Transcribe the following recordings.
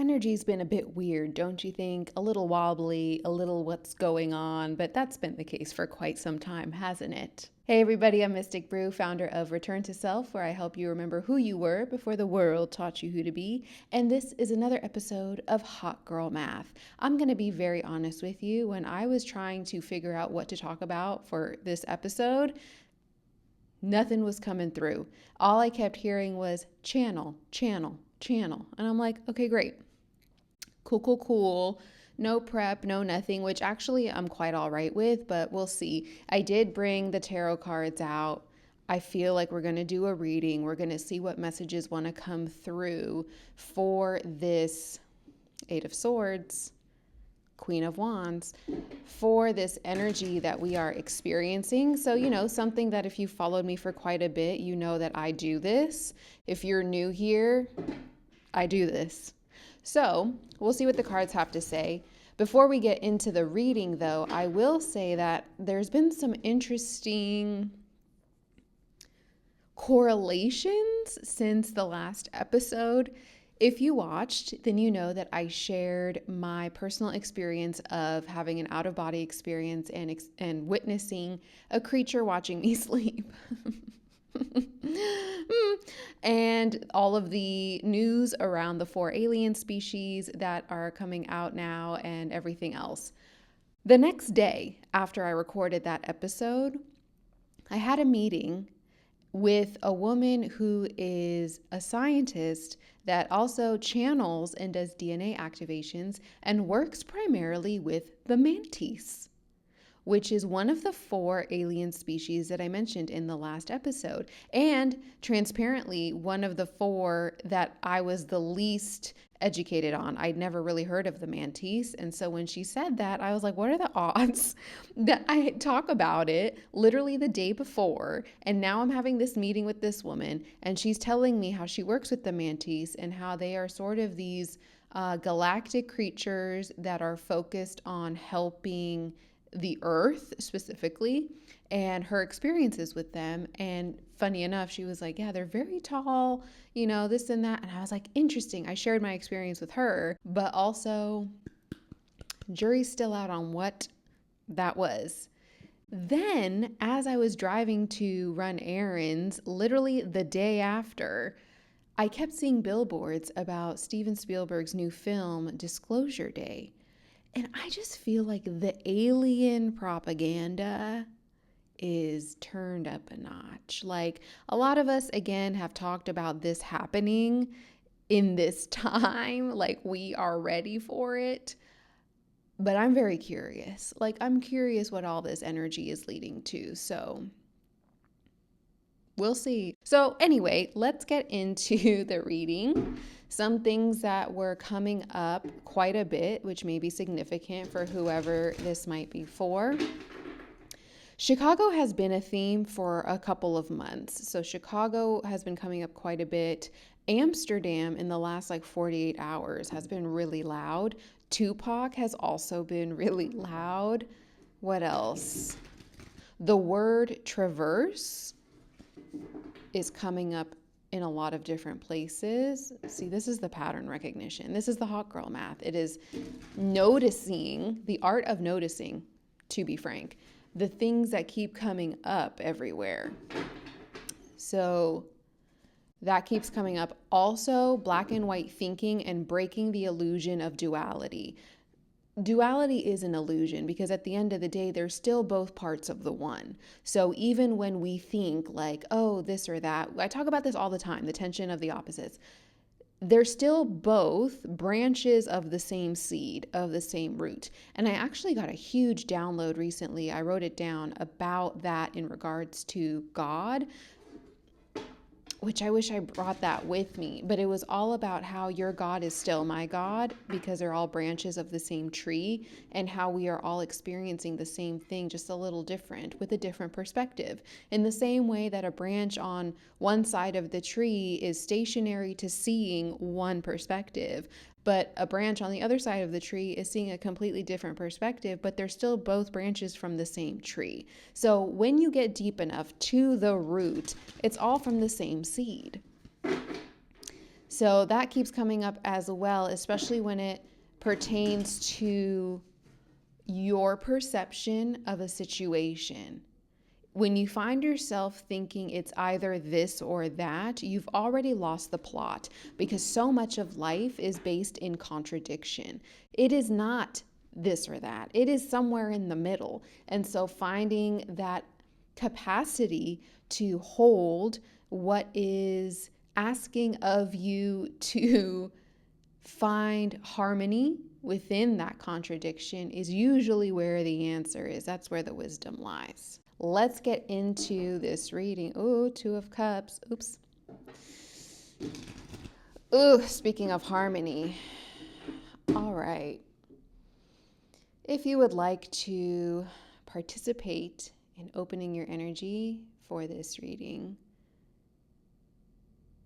energy's been a bit weird, don't you think? A little wobbly, a little what's going on, but that's been the case for quite some time, hasn't it? Hey everybody, I'm Mystic Brew, founder of Return to Self, where I help you remember who you were before the world taught you who to be. And this is another episode of Hot Girl Math. I'm going to be very honest with you. When I was trying to figure out what to talk about for this episode, nothing was coming through. All I kept hearing was channel, channel, channel. And I'm like, okay, great. Cool. No prep, no nothing, which actually I'm quite all right with, but we'll see. I did bring the tarot cards out. I feel like we're going to do a reading. We're going to see what messages want to come through for this Eight of Swords, Queen of Wands, for this energy that we are experiencing. So, something that if you followed me for quite a bit, you know that I do this. If you're new here, I do this. So we'll see what the cards have to say. Before we get into the reading, though, I will say that there's been some interesting correlations since the last episode. If you watched, then you know that I shared my personal experience of having an out-of-body experience and witnessing a creature watching me sleep. And all of the news around the 4 alien species that are coming out now and everything else. The next day after I recorded that episode, I had a meeting with a woman who is a scientist that also channels and does DNA activations and works primarily with the mantis, which is one of the 4 alien species that I mentioned in the last episode. And transparently, one of the 4 that I was the least educated on. I'd never really heard of the mantis. And so when she said that, I was like, what are the odds that I talk about it literally the day before? And now I'm having this meeting with this woman, and she's telling me how she works with the mantis and how they are sort of these galactic creatures that are focused on helping the earth specifically, and her experiences with them. And funny enough, she was like, yeah, they're very tall, this and that. And I was like, interesting. I shared my experience with her, but also jury's still out on what that was. Then as I was driving to run errands, literally the day after, I kept seeing billboards about Steven Spielberg's new film, Disclosure Day. And I just feel like the alien propaganda is turned up a notch. Like, a lot of us, again, have talked about this happening in this time. Like, we are ready for it. But I'm very curious. Like, I'm curious what all this energy is leading to. So we'll see. So anyway, let's get into the reading. Some things that were coming up quite a bit, which may be significant for whoever this might be for. Chicago has been a theme for a couple of months. So Chicago has been coming up quite a bit. Amsterdam in the last 48 hours has been really loud. Tupac has also been really loud. What else? The word traverse is coming up in a lot of different places. See, this is the pattern recognition. This is the hot girl math. It is noticing, the art of noticing, to be frank, the things that keep coming up everywhere. So that keeps coming up. Also, black and white thinking and breaking the illusion of duality. Duality is an illusion because at the end of the day, they're still both parts of the one. So even when we think like, oh, this or that, I talk about this all the time, the tension of the opposites. They're still both branches of the same seed, of the same root. And I actually got a huge download recently. I wrote it down about that in regards to God, which I wish I brought that with me, but it was all about how your God is still my God because they're all branches of the same tree, and how we are all experiencing the same thing, just a little different with a different perspective. In the same way that a branch on one side of the tree is stationary to seeing one perspective, but a branch on the other side of the tree is seeing a completely different perspective, but they're still both branches from the same tree. So when you get deep enough to the root, it's all from the same seed. So that keeps coming up as well, especially when it pertains to your perception of a situation. When you find yourself thinking it's either this or that, you've already lost the plot, because so much of life is based in contradiction. It is not this or that, it is somewhere in the middle. And so finding that capacity to hold what is asking of you to find harmony within that contradiction is usually where the answer is. That's where the wisdom lies. Let's get into this reading. Ooh, Two of Cups. Oops. Ooh, speaking of harmony. All right. If you would like to participate in opening your energy for this reading,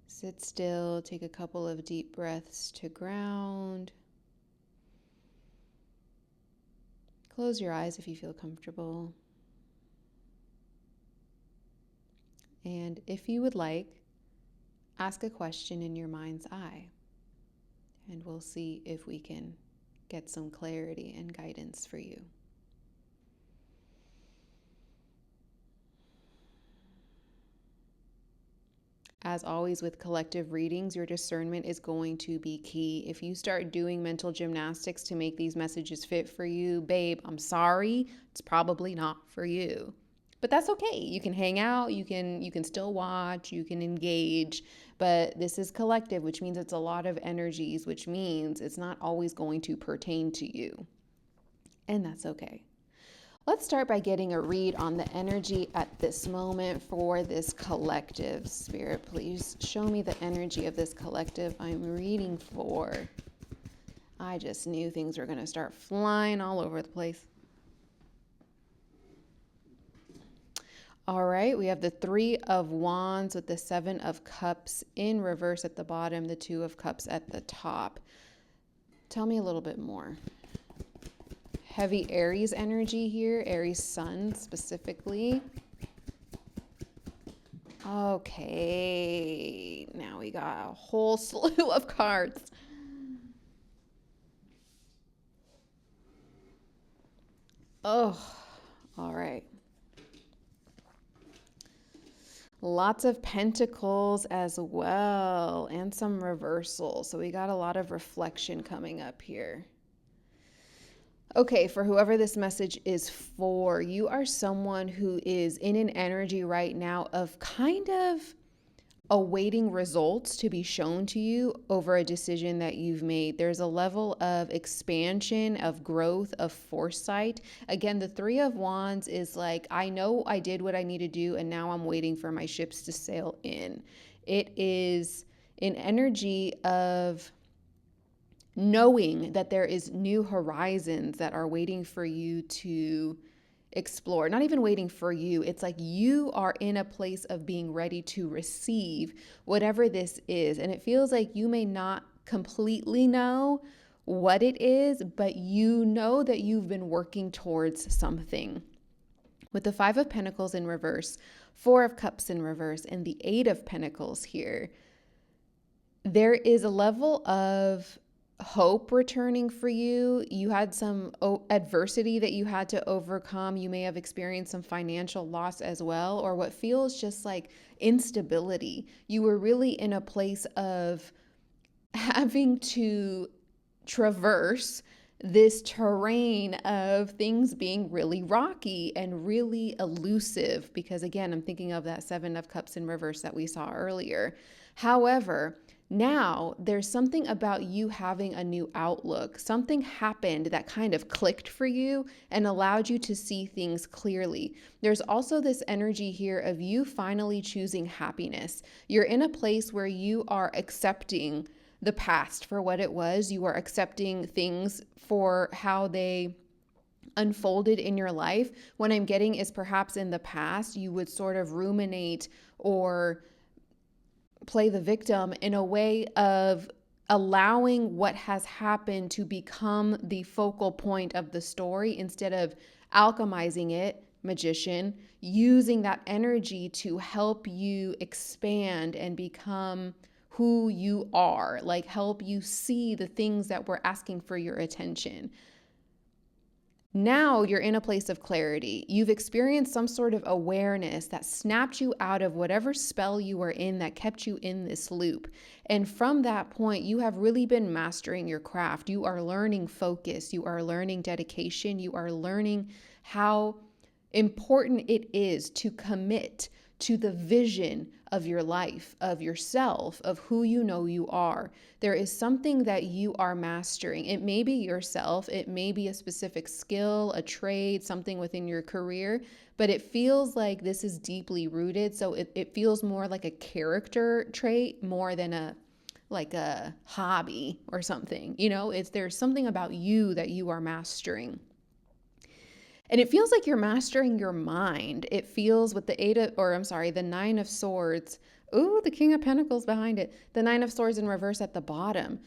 sit still, take a couple of deep breaths to ground. Close your eyes if you feel comfortable. And if you would like, ask a question in your mind's eye, and we'll see if we can get some clarity and guidance for you. As always with collective readings, your discernment is going to be key. If you start doing mental gymnastics to make these messages fit for you, babe, I'm sorry, it's probably not for you. But that's okay. You can hang out, you can still watch, you can engage, but this is collective, which means it's a lot of energies, which means it's not always going to pertain to you. And that's okay. Let's start by getting a read on the energy at this moment for this collective. Spirit, please show me the energy of this collective I'm reading for. I just knew things were going to start flying all over the place. All right, we have the Three of Wands with the Seven of Cups in reverse at the bottom, the Two of Cups at the top. Tell me a little bit more. Heavy Aries energy here, Aries sun specifically. Okay, now we got a whole slew of cards. Oh, all right. Lots of pentacles as well, and some reversal. So we got a lot of reflection coming up here. Okay, for whoever this message is for, you are someone who is in an energy right now of kind of awaiting results to be shown to you over a decision that you've made. There's a level of expansion, of growth, of foresight. Again, the Three of Wands is like, I know I did what I need to do, and now I'm waiting for my ships to sail in. It is an energy of knowing that there is new horizons that are waiting for you to explore. Not even waiting for you. It's like you are in a place of being ready to receive whatever this is. And it feels like you may not completely know what it is, but you know that you've been working towards something. With the Five of Pentacles in reverse, Four of Cups in reverse, and the Eight of Pentacles here, there is a level of hope returning for you. You had some adversity that you had to overcome. You may have experienced some financial loss as well, or what feels just like instability. You were really in a place of having to traverse this terrain of things being really rocky and really elusive, because again, I'm thinking of that Seven of Cups in reverse that we saw earlier. However, now there's something about you having a new outlook. Something happened that kind of clicked for you and allowed you to see things clearly. There's also this energy here of you finally choosing happiness. You're in a place where you are accepting the past for what it was. You are accepting things for how they unfolded in your life. What I'm getting is perhaps in the past, you would sort of ruminate or play the victim in a way of allowing what has happened to become the focal point of the story instead of alchemizing it, magician, using that energy to help you expand and become who you are, like help you see the things that were asking for your attention. Now you're in a place of clarity. You've experienced some sort of awareness that snapped you out of whatever spell you were in that kept you in this loop. And from that point, you have really been mastering your craft. You are learning focus. You are learning dedication. You are learning how important it is to commit to the vision of your life, of yourself, of who you know you are. There is something that you are mastering. It may be yourself, it may be a specific skill, a trade, something within your career, but it feels like this is deeply rooted. So it feels more like a character trait more than a hobby or something. There's something about you that you are mastering. And it feels like you're mastering your mind. It feels with the Nine of Swords. Ooh, the King of Pentacles behind it. The Nine of Swords in reverse at the bottom.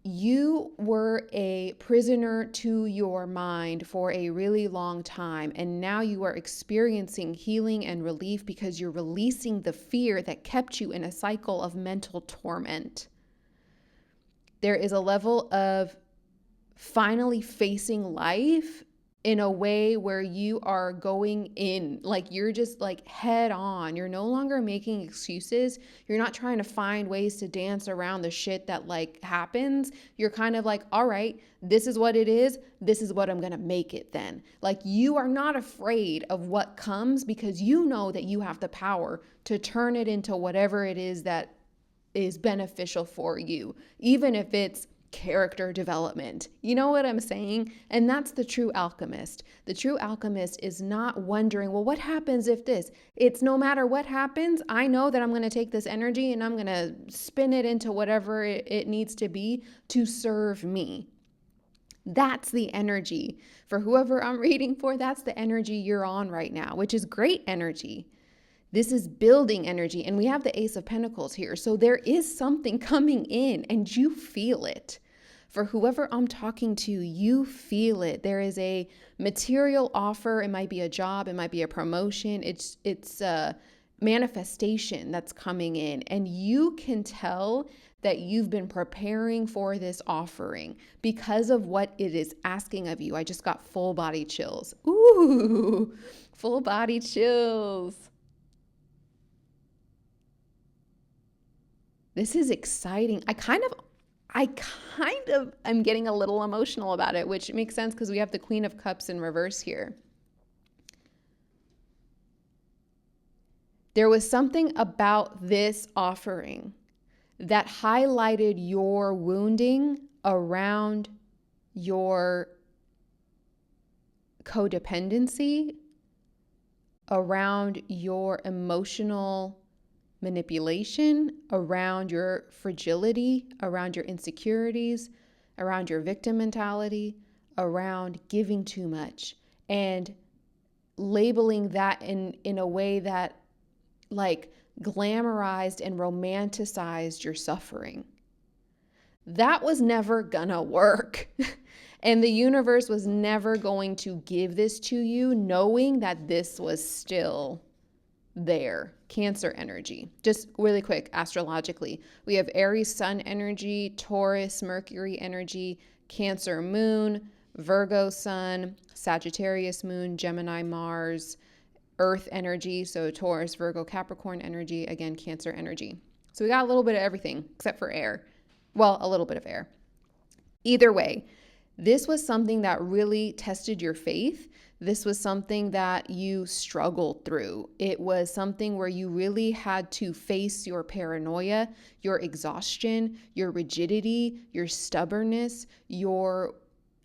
You were a prisoner to your mind for a really long time. And now you are experiencing healing and relief because you're releasing the fear that kept you in a cycle of mental torment. There is a level of finally facing life in a way where you are going in, like you're just like head on. You're no longer making excuses. You're not trying to find ways to dance around the shit that like happens. You're kind of like, all right, this is what it is. This is what I'm going to make it then. Like you are not afraid of what comes because you know that you have the power to turn it into whatever it is that is beneficial for you, even if it's character development. You know what I'm saying? And that's the true alchemist. The true alchemist is not wondering, well, what happens if this? It's no matter what happens, I know that I'm going to take this energy and I'm going to spin it into whatever it needs to be to serve me. That's the energy for whoever I'm reading for. That's the energy you're on right now, which is great energy. This is building energy. And we have the Ace of Pentacles here. So there is something coming in and you feel it. For whoever I'm talking to, you feel it. There is a material offer. It might be a job. It might be a promotion. It's a manifestation that's coming in. And you can tell that you've been preparing for this offering because of what it is asking of you. I just got full body chills. Ooh, full body chills. This is exciting. I kind of am getting a little emotional about it, which makes sense because we have the Queen of Cups in reverse here. There was something about this offering that highlighted your wounding around your codependency, around your emotional manipulation, around your fragility, around your insecurities, around your victim mentality, around giving too much, and labeling that in a way that like glamorized and romanticized your suffering. That was never gonna work. And the universe was never going to give this to you knowing that this was still there. Cancer energy. Just really quick, astrologically, we have Aries sun energy, Taurus Mercury energy, Cancer moon, Virgo sun, Sagittarius moon, Gemini Mars, Earth energy, so Taurus, Virgo, Capricorn energy, again, Cancer energy. So we got a little bit of everything except for air. Well, a little bit of air. Either way, this was something that really tested your faith. This was something that you struggled through. It was something where you really had to face your paranoia, your exhaustion, your rigidity, your stubbornness, your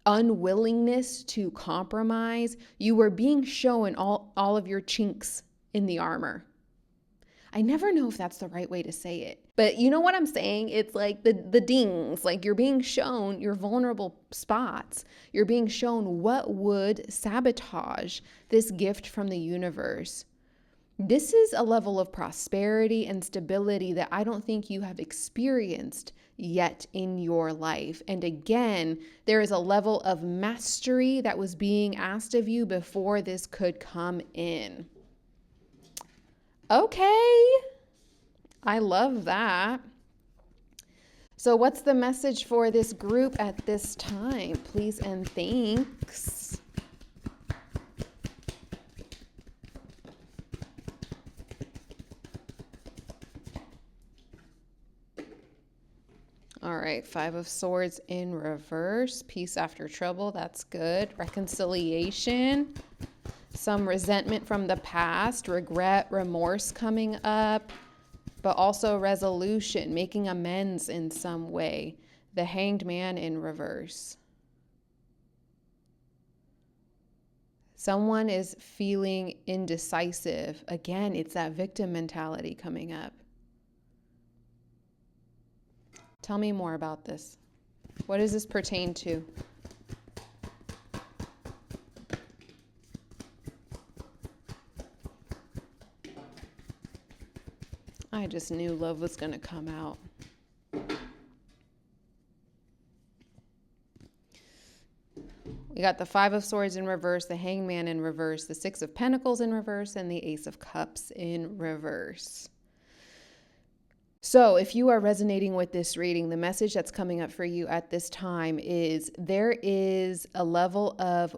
unwillingness to compromise. You were being shown all of your chinks in the armor. I never know if that's the right way to say it, but you know what I'm saying? It's like the dings, like you're being shown your vulnerable spots. You're being shown what would sabotage this gift from the universe. This is a level of prosperity and stability that I don't think you have experienced yet in your life. And again, there is a level of mastery that was being asked of you before this could come in. Okay, I love that. So what's the message for this group at this time? Please and thanks. All right, Five of Swords in reverse. Peace after trouble. That's good. Reconciliation. Some resentment from the past. Regret, remorse coming up. But also resolution, making amends in some way. The Hanged Man in reverse. Someone is feeling indecisive. Again, it's that victim mentality coming up. Tell me more about this. What does this pertain to? I just knew love was going to come out. We got the Five of Swords in reverse, the Hanged Man in reverse, the Six of Pentacles in reverse, and the Ace of Cups in reverse. So if you are resonating with this reading, the message that's coming up for you at this time is there is a level of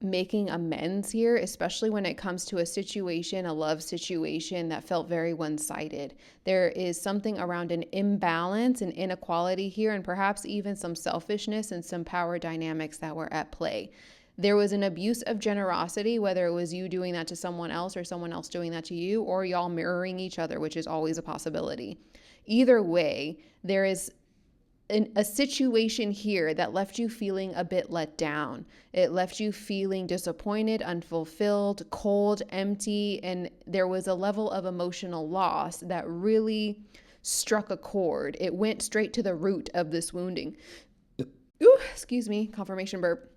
making amends here, especially when it comes to a situation, a love situation that felt very one-sided. There is something around an imbalance and inequality here, and perhaps even some selfishness and some power dynamics that were at play. There was an abuse of generosity, whether it was you doing that to someone else or someone else doing that to you, or y'all mirroring each other, which is always a possibility. Either way, there is a situation here that left you feeling a bit let down. It left you feeling disappointed, unfulfilled, cold, empty, and there was a level of emotional loss that really struck a chord. It went straight to the root of this wounding. Ooh, excuse me, confirmation burp.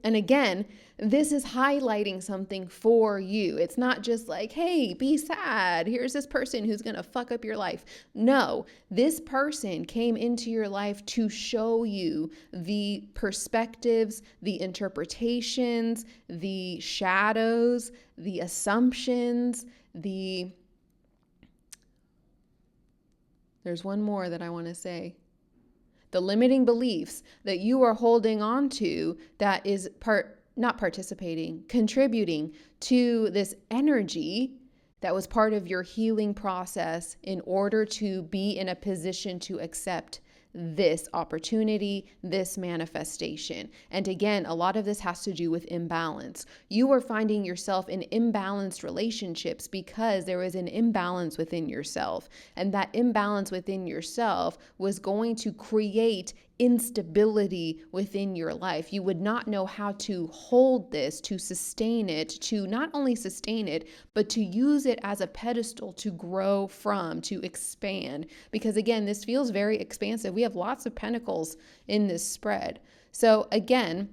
And again, this is highlighting something for you. It's not just like, hey, be sad. Here's this person who's going to fuck up your life. No, this person came into your life to show you the perspectives, the interpretations, the shadows, the assumptions, there's one more that I want to say. The limiting beliefs that you are holding on to that is contributing to this energy that was part of your healing process in order to be in a position to accept this opportunity, this manifestation. And again, a lot of this has to do with imbalance. You are finding yourself in imbalanced relationships because there is an imbalance within yourself. And that imbalance within yourself was going to create instability within your life. You would not know how to hold this, to sustain it, to not only sustain it, but to use it as a pedestal to grow from, to expand. Because again, this feels very expansive. We have lots of pentacles in this spread. So again,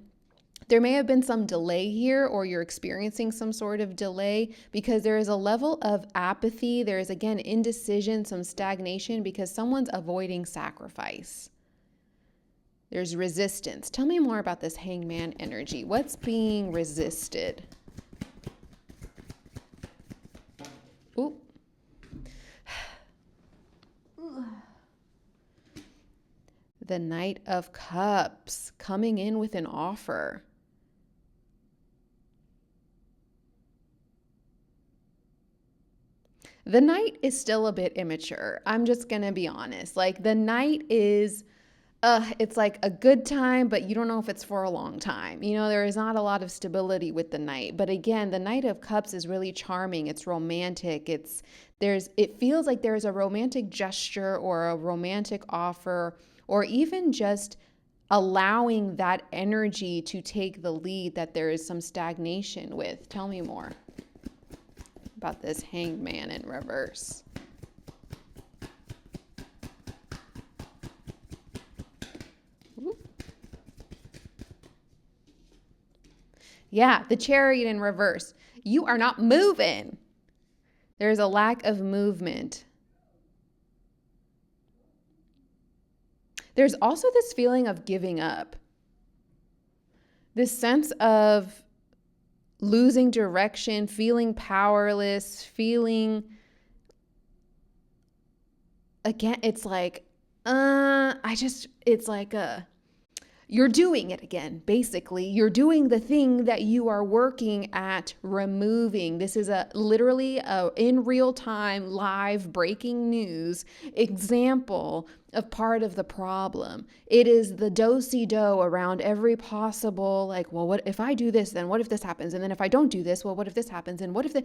there may have been some delay here, or you're experiencing some sort of delay because there is a level of apathy. There is, again, indecision, some stagnation because someone's avoiding sacrifice. There's resistance. Tell me more about this hangman energy. What's being resisted? Ooh. The Knight of Cups coming in with an offer. The Knight is still a bit immature. I'm just going to be honest. Like the Knight is... it's like a good time, but you don't know if it's for a long time. You know, there is not a lot of stability with the Knight. But again, the Knight of Cups is really charming. It's romantic. It feels like there's a romantic gesture or a romantic offer, or even just allowing that energy to take the lead that there is some stagnation with. Tell me more about this Hanged Man in reverse. Yeah, the Chariot in reverse. You are not moving. There's a lack of movement. There's also this feeling of giving up. This sense of losing direction, feeling powerless, feeling, again, it's like, It's like you're doing it again. Basically, you're doing the thing that you are working at removing. This is literally a in real time, live breaking news example of part of the problem. It is the do-si-do around every possible, like, well, what if I do this? Then what if this happens? And then if I don't do this, well, what if this happens? And what if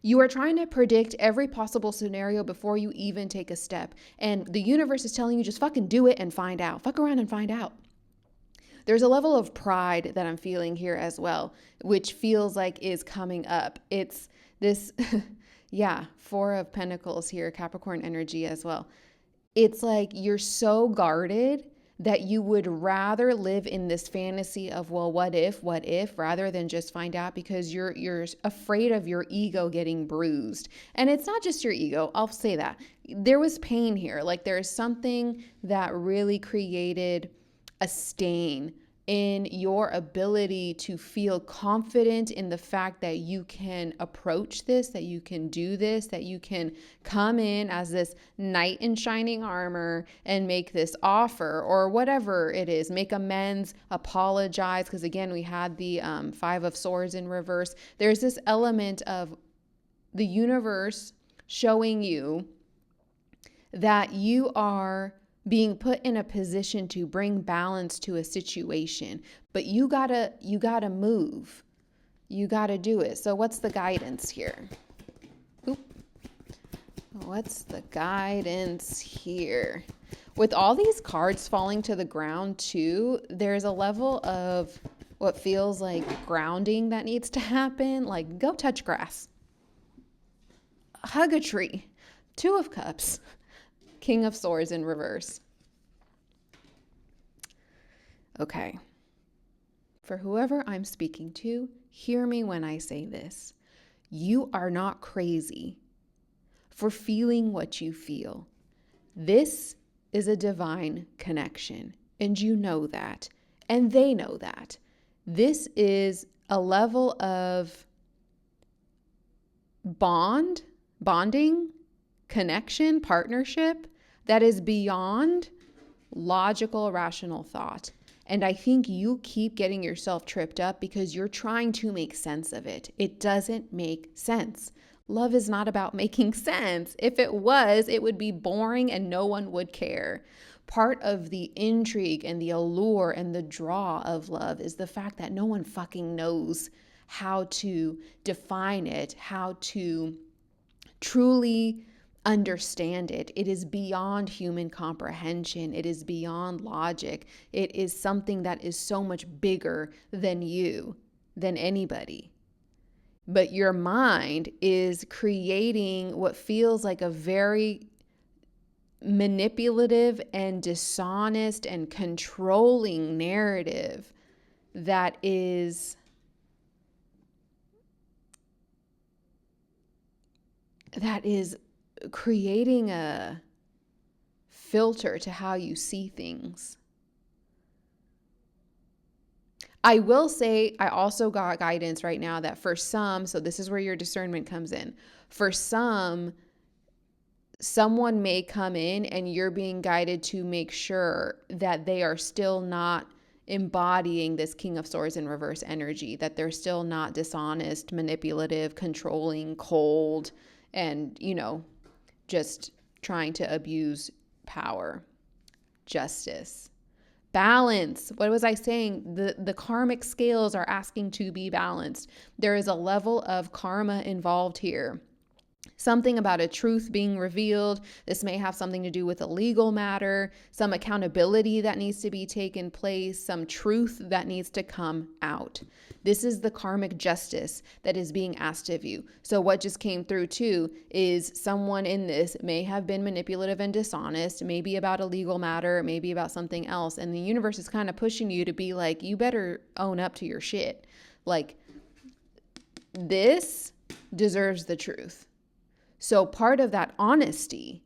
you are trying to predict every possible scenario before you even take a step. And the universe is telling you just fucking do it and find out. Fuck around and find out. There's a level of pride that I'm feeling here as well, which feels like is coming up. It's this, yeah, Four of Pentacles here, Capricorn energy as well. It's like you're so guarded that you would rather live in this fantasy of, well, what if, rather than just find out, because you're afraid of your ego getting bruised. And it's not just your ego, I'll say that. There was pain here. Like there's something that really created a stain in your ability to feel confident in the fact that you can approach this, that you can do this, that you can come in as this knight in shining armor and make this offer or whatever it is, make amends, apologize. Because again, we had the Five of Swords in reverse. There's this element of the universe showing you that you are being put in a position to bring balance to a situation, but you gotta move. You gotta do it. So what's the guidance here? What's the guidance here? With all these cards falling to the ground too, there's a level of what feels like grounding that needs to happen. Like go touch grass. Hug a tree. Two of Cups. King of Swords in reverse. Okay. For whoever I'm speaking to, hear me when I say this. You are not crazy for feeling what you feel. This is a divine connection, and you know that, and they know that. This is a level of bonding, connection, partnership that is beyond logical, rational thought. And I think you keep getting yourself tripped up because you're trying to make sense of it. It doesn't make sense. Love is not about making sense. If it was, it would be boring and no one would care. Part of the intrigue and the allure and the draw of love is the fact that no one fucking knows how to define it, how to truly understand it. It is beyond human comprehension. It is beyond logic. It is something that is so much bigger than you, than anybody. But your mind is creating what feels like a very manipulative and dishonest and controlling narrative that is creating a filter to how you see things. I will say I also got guidance right now that for some, so this is where your discernment comes in. For some, someone may come in and you're being guided to make sure that they are still not embodying this King of Swords in reverse energy, that they're still not dishonest, manipulative, controlling, cold, and, just trying to abuse power. Justice. Balance. What was I saying? The karmic scales are asking to be balanced. There is a level of karma involved here. Something about a truth being revealed. This may have something to do with a legal matter, some accountability that needs to be taken place, some truth that needs to come out. This is the karmic justice that is being asked of you. So what just came through too is someone in this may have been manipulative and dishonest, maybe about a legal matter, maybe about something else. And the universe is kind of pushing you to be like, you better own up to your shit. Like, this deserves the truth. So part of that honesty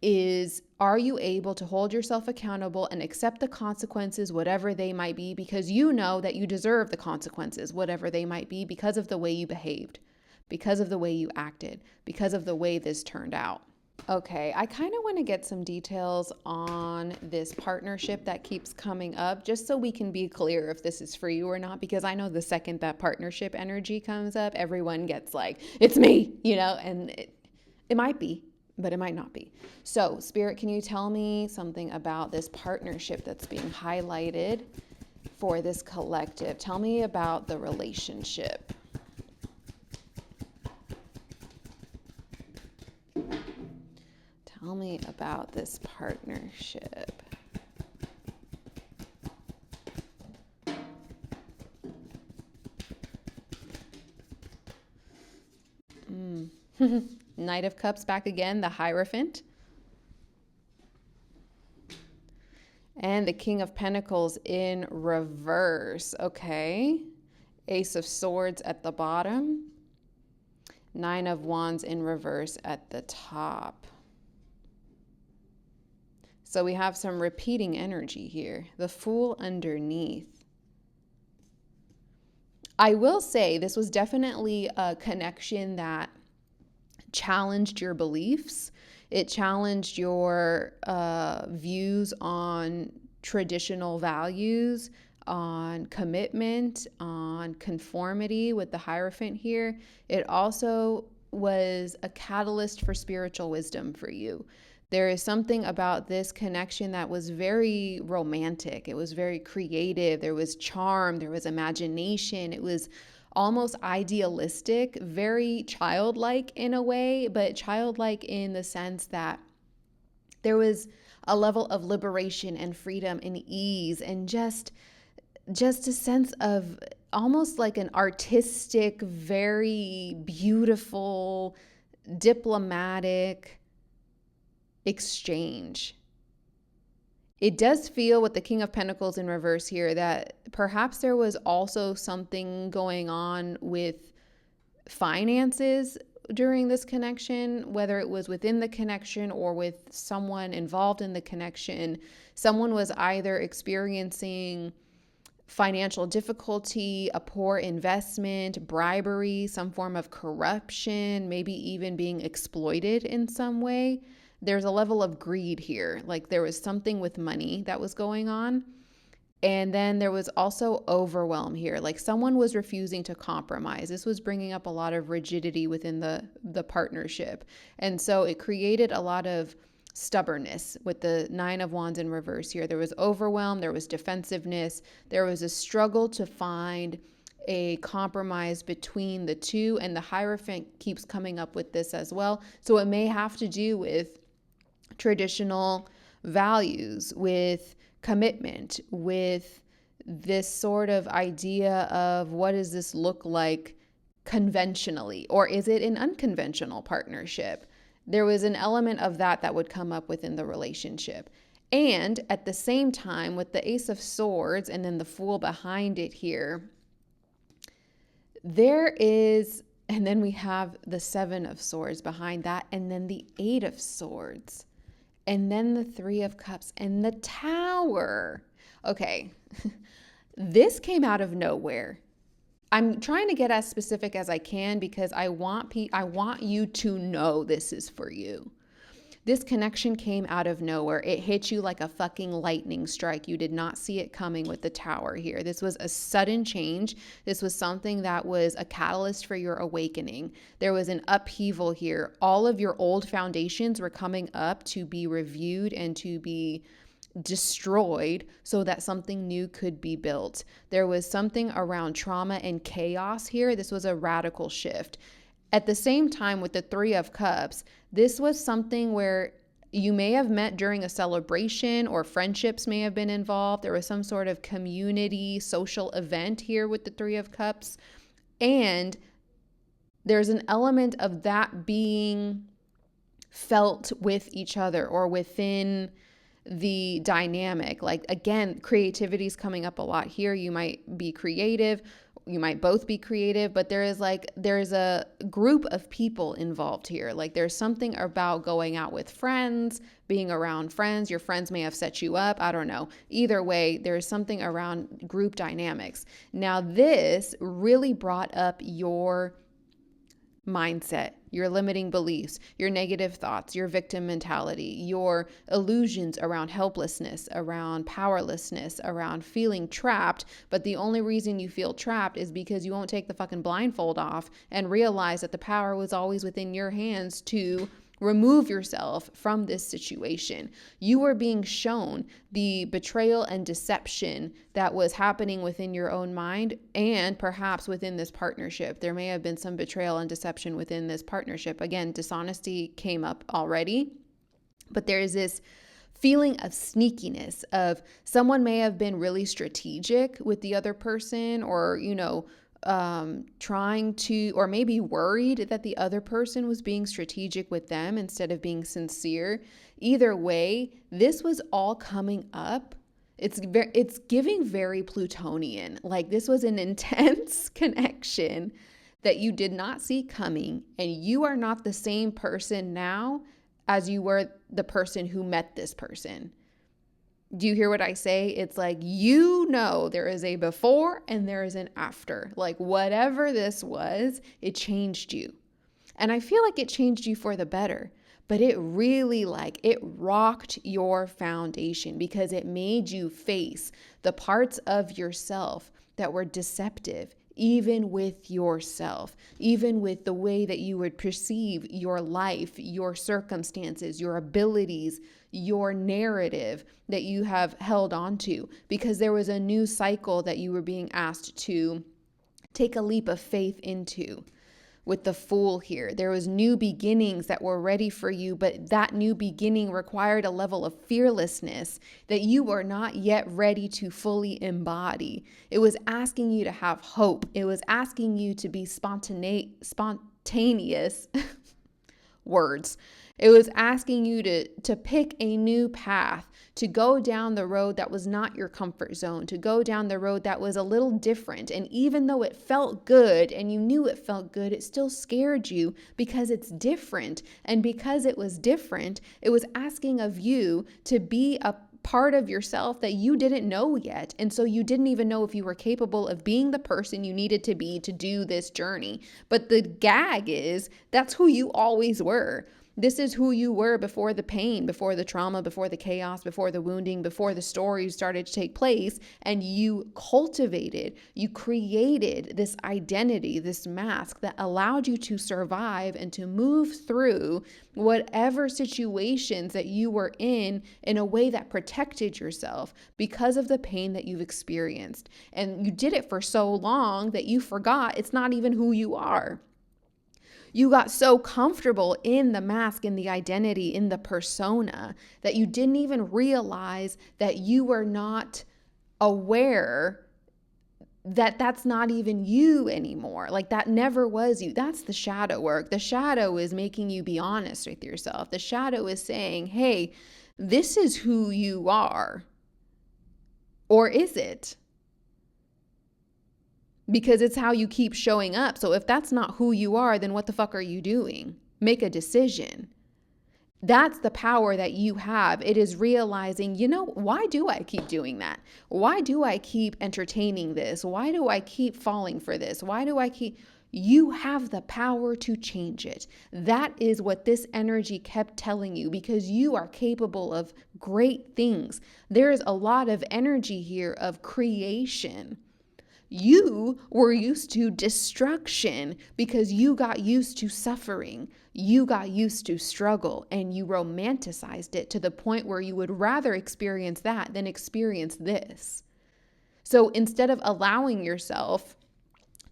is, are you able to hold yourself accountable and accept the consequences, whatever they might be, because you know that you deserve the consequences, whatever they might be, because of the way you behaved, because of the way you acted, because of the way this turned out. Okay, I kind of want to get some details on this partnership that keeps coming up, just so we can be clear if this is for you or not, because I know the second that partnership energy comes up, everyone gets like, it's me, and it might be, but it might not be. So, Spirit, can you tell me something about this partnership that's being highlighted for this collective? Tell me about the relationship. Tell me about this partnership. Knight of Cups back again, the Hierophant. And the King of Pentacles in reverse. Okay. Ace of Swords at the bottom. Nine of Wands in reverse at the top. So we have some repeating energy here. The Fool underneath. I will say this was definitely a connection that challenged your beliefs. It challenged your views on traditional values, on commitment, on conformity with the Hierophant here. It also was a catalyst for spiritual wisdom for you. There is something about this connection that was very romantic. It was very creative. There was charm. There was imagination. It was almost idealistic, very childlike in a way, but childlike in the sense that there was a level of liberation and freedom and ease and just a sense of almost like an artistic, very beautiful, diplomatic exchange. It does feel with the King of Pentacles in reverse here that perhaps there was also something going on with finances during this connection, whether it was within the connection or with someone involved in the connection. Someone was either experiencing financial difficulty, a poor investment, bribery, some form of corruption, maybe even being exploited in some way. There's a level of greed here. Like there was something with money that was going on. And then there was also overwhelm here. Like someone was refusing to compromise. This was bringing up a lot of rigidity within the partnership. And so it created a lot of stubbornness with the Nine of Wands in reverse here. There was overwhelm, there was defensiveness, there was a struggle to find a compromise between the two. And the Hierophant keeps coming up with this as well. So it may have to do with traditional values, with commitment, with this sort of idea of what does this look like conventionally, or is it an unconventional partnership? There was an element of that would come up within the relationship. And at the same time, with the Ace of Swords and then the Fool behind it here, there is, and then we have the Seven of Swords behind that, and then the Eight of Swords. And then the Three of Cups and the Tower. Okay, this came out of nowhere. I'm trying to get as specific as I can because I want you to know this is for you. This connection came out of nowhere. It hit you like a fucking lightning strike. You did not see it coming with the Tower here. This was a sudden change. This was something that was a catalyst for your awakening. There was an upheaval here. All of your old foundations were coming up to be reviewed and to be destroyed so that something new could be built. There was something around trauma and chaos here. This was a radical shift. At the same time, with the Three of Cups, this was something where you may have met during a celebration or friendships may have been involved. There was some sort of community, social event here with the Three of Cups. And there's an element of that being felt with each other or within the dynamic. Like, again, creativity is coming up a lot here. You might be creative. You might both be creative, but there's a group of people involved here. Like there's something about going out with friends, being around friends. Your friends may have set you up. I don't know. Either way, there's something around group dynamics. Now, this really brought up your mindset, your limiting beliefs, your negative thoughts, your victim mentality, your illusions around helplessness, around powerlessness, around feeling trapped. But the only reason you feel trapped is because you won't take the fucking blindfold off and realize that the power was always within your hands to remove yourself from this situation. You were being shown the betrayal and deception that was happening within your own mind and perhaps within this partnership. There may have been some betrayal and deception within this partnership. Again, dishonesty came up already, but there is this feeling of sneakiness of someone may have been really strategic with the other person, or, trying to, or maybe worried that the other person was being strategic with them instead of being sincere. Either way, this was all coming up. It's giving very Plutonian. Like, this was an intense connection that you did not see coming, and you are not the same person now as you were the person who met this person. Do you hear what I say? It's like, there is a before and there is an after. Like, whatever this was, it changed you. And I feel like it changed you for the better. But it really, it rocked your foundation because it made you face the parts of yourself that were deceptive, even with yourself, even with the way that you would perceive your life, your circumstances, your abilities, your narrative that you have held on to, because there was a new cycle that you were being asked to take a leap of faith into. With the Fool here, there was new beginnings that were ready for you, but that new beginning required a level of fearlessness that you were not yet ready to fully embody. It was asking you to have hope. It was asking you to be spontaneous words. It was asking you to pick a new path, to go down the road that was not your comfort zone, to go down the road that was a little different. And even though it felt good and you knew it felt good, it still scared you because it's different. And because it was different, it was asking of you to be a part of yourself that you didn't know yet. And so you didn't even know if you were capable of being the person you needed to be to do this journey. But the gag is, that's who you always were. This is who you were before the pain, before the trauma, before the chaos, before the wounding, before the stories started to take place. And you created this identity, this mask that allowed you to survive and to move through whatever situations that you were in a way that protected yourself because of the pain that you've experienced. And you did it for so long that you forgot it's not even who you are. You got so comfortable in the mask, in the identity, in the persona, that you didn't even realize that you were not aware that that's not even you anymore. Like, that never was you. That's the shadow work. The shadow is making you be honest with yourself. The shadow is saying, hey, this is who you are. Or is it? Because it's how you keep showing up. So if that's not who you are, then what the fuck are you doing? Make a decision. That's the power that you have. It is realizing, why do I keep doing that? Why do I keep entertaining this? Why do I keep falling for this? You have the power to change it. That is what this energy kept telling you, because you are capable of great things. There's a lot of energy here of creation. You were used to destruction because you got used to suffering. You got used to struggle, and you romanticized it to the point where you would rather experience that than experience this. So instead of allowing yourself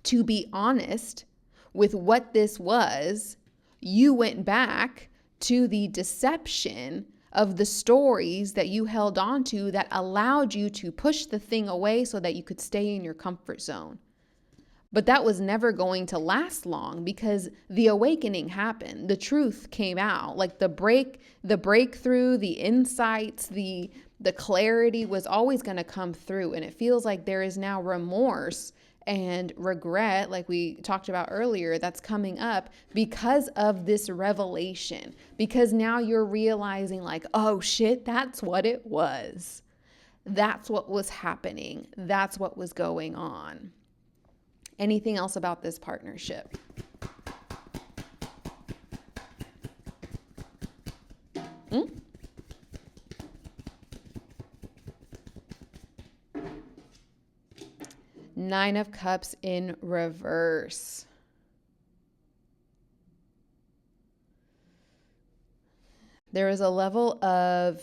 to be honest with what this was, you went back to the deception of the stories that you held on to that allowed you to push the thing away so that you could stay in your comfort zone. But that was never going to last long, because the awakening happened. The truth came out. Like the breakthrough, the insights, the clarity was always going to come through. And it feels like there is now remorse and regret, like we talked about earlier, that's coming up because of this revelation. Because now you're realizing, like, oh shit, that's what it was. That's what was happening. That's what was going on. Anything else about this partnership? Nine of Cups in reverse. There is a level of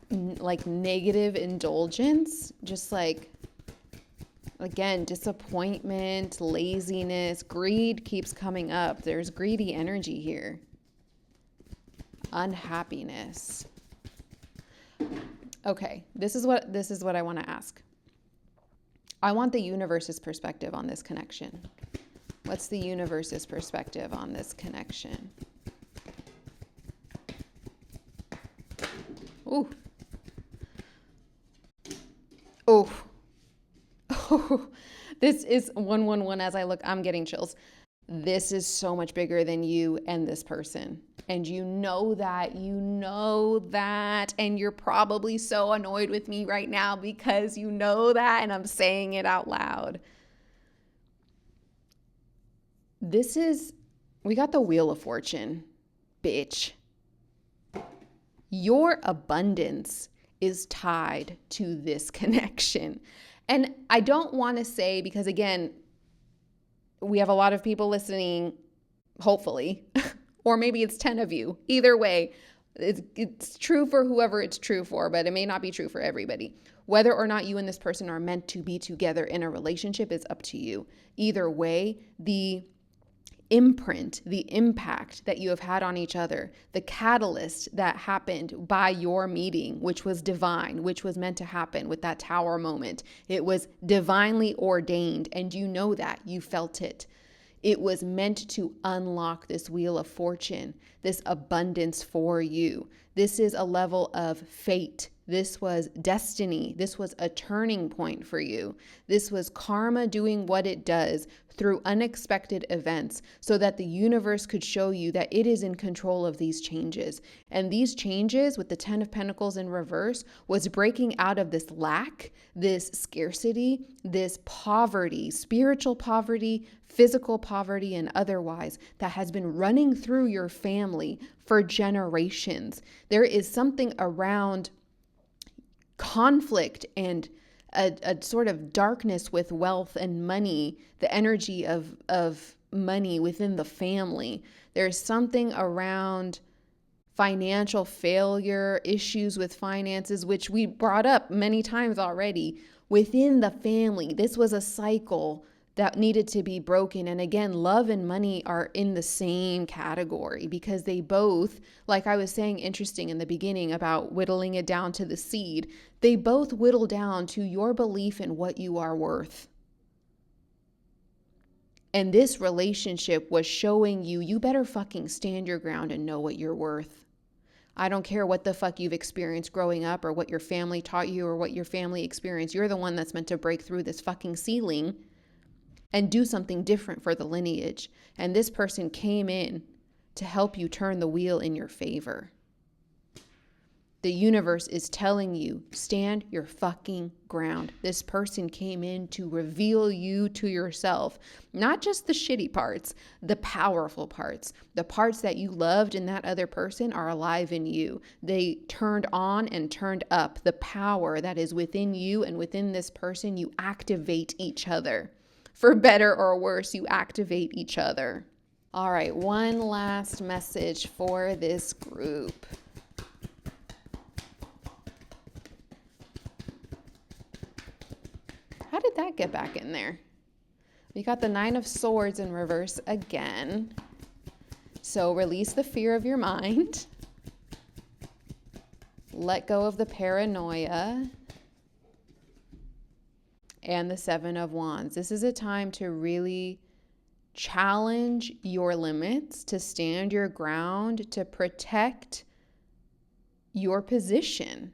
like negative indulgence, just like, again, disappointment, laziness, greed keeps coming up. There's greedy energy here. Unhappiness. Okay, this is what I want to ask. I want the universe's perspective on this connection. What's the universe's perspective on this connection? Ooh. Oh. Oh. This is 111 as I look. I'm getting chills. This is so much bigger than you and this person. And you know that, and you're probably so annoyed with me right now because you know that, and I'm saying it out loud. We got the Wheel of Fortune, bitch. Your abundance is tied to this connection. And I don't want to say, because again, we have a lot of people listening, hopefully, or maybe it's 10 of you. Either way, it's true for whoever it's true for, but it may not be true for everybody. Whether or not you and this person are meant to be together in a relationship is up to you. Either way, the imprint, the impact that you have had on each other, the catalyst that happened by your meeting, which was divine, which was meant to happen with that tower moment. It was divinely ordained, and you know that. You felt it. It was meant to unlock this Wheel of Fortune, this abundance for you. This is a level of fate. This was destiny. This was a turning point for you. This was karma doing what it does through unexpected events so that the universe could show you that it is in control of these changes. And these changes with the 10 of Pentacles in reverse was breaking out of this lack, this scarcity, this poverty, spiritual poverty, physical poverty, and otherwise that has been running through your family for generations. There is something around conflict and a sort of darkness with wealth and money, the energy of money within the family. There's something around financial failure, issues with finances, which we brought up many times already within the family. This was a cycle that needed to be broken. And again, love and money are in the same category because they both, like I was saying, interesting in the beginning about whittling it down to the seed, they both whittle down to your belief in what you are worth. And this relationship was showing you, you better fucking stand your ground and know what you're worth. I don't care what the fuck you've experienced growing up or what your family taught you or what your family experienced. You're the one that's meant to break through this fucking ceiling and do something different for the lineage. And this person came in to help you turn the wheel in your favor. The universe is telling you, stand your fucking ground. This person came in to reveal you to yourself. Not just the shitty parts, the powerful parts. The parts that you loved in that other person are alive in you. They turned on and turned up. The power that is within you and within this person, you activate each other. For better or worse, you activate each other. All right, one last message for this group. How did that get back in there? We got the 9 of Swords in reverse again. So release the fear of your mind. Let go of the paranoia. And the 7 of Wands. This is a time to really challenge your limits, to stand your ground, to protect your position.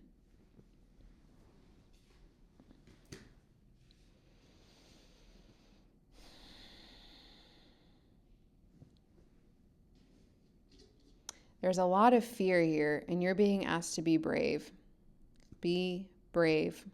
There's a lot of fear here, and you're being asked to be brave. Be brave.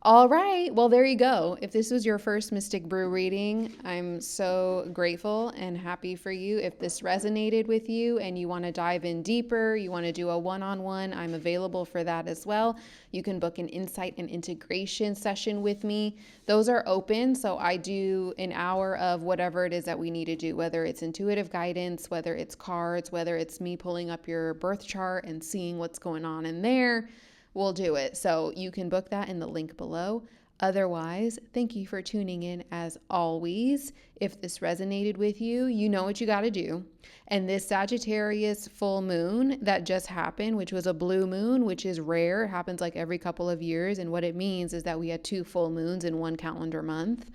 All right. Well, there you go. If this was your first Mystic Brew reading, I'm so grateful and happy for you. If this resonated with you and you want to dive in deeper, you want to do a one-on-one, I'm available for that as well. You can book an insight and integration session with me. Those are open. So I do an hour of whatever it is that we need to do, whether it's intuitive guidance, whether it's cards, whether it's me pulling up your birth chart and seeing what's going on in there. We'll do it. So you can book that in the link below. Otherwise, thank you for tuning in as always. If this resonated with you, you know what you got to do. And this Sagittarius full moon that just happened, which was a blue moon, which is rare, it happens like every couple of years. And what it means is that we had 2 full moons in 1 calendar month.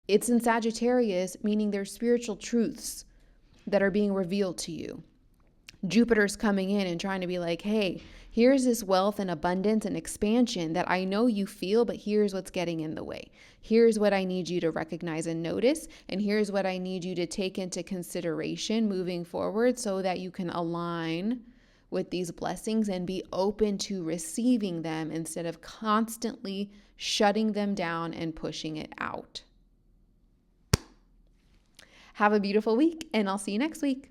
It's in Sagittarius, meaning there's spiritual truths that are being revealed to you. Jupiter's coming in and trying to be like, hey, here's this wealth and abundance and expansion that I know you feel, but here's what's getting in the way. Here's what I need you to recognize and notice. And here's what I need you to take into consideration moving forward so that you can align with these blessings and be open to receiving them instead of constantly shutting them down and pushing it out. Have a beautiful week, and I'll see you next week.